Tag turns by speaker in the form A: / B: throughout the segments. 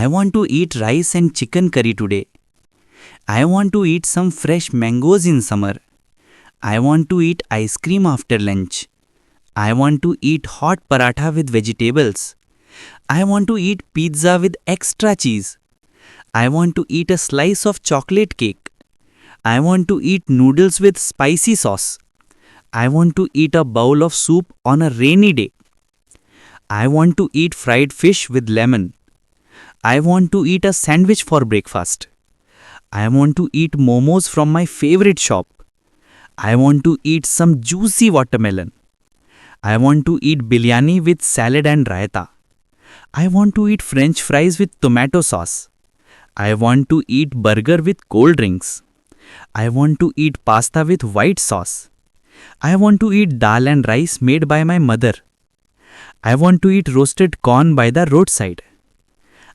A: I want to eat rice and chicken curry today. I want to eat some fresh mangoes in summer. I want to eat ice cream after lunch. I want to eat hot paratha with vegetables. I want to eat pizza with extra cheese. I want to eat a slice of chocolate cake. I want to eat noodles with spicy sauce. I want to eat a bowl of soup on a rainy day. I want to eat fried fish with lemon. I want to eat a sandwich for breakfast. I want to eat momos from my favorite shop. I want to eat some juicy watermelon. I want to eat biryani with salad and raita. I want to eat French fries with tomato sauce. I want to eat burger with cold drinks. I want to eat pasta with white sauce. I want to eat dal and rice made by my mother. I want to eat roasted corn by the roadside.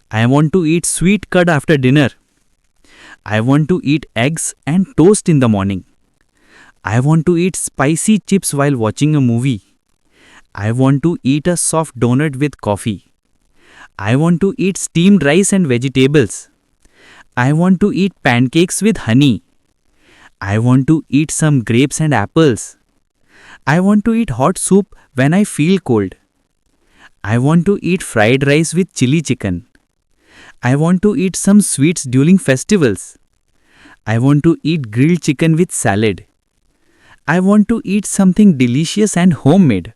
A: I want to eat sweet curd after dinner. I want to eat eggs and toast in the morning. I want to eat spicy chips while watching a movie. I want to eat a soft donut with coffee. I want to eat steamed rice and vegetables. I want to eat pancakes with honey. I want to eat some grapes and apples. I want to eat hot soup when I feel cold. I want to eat fried rice with chili chicken. I want to eat some sweets during festivals. I want to eat grilled chicken with salad. I want to eat something delicious and homemade.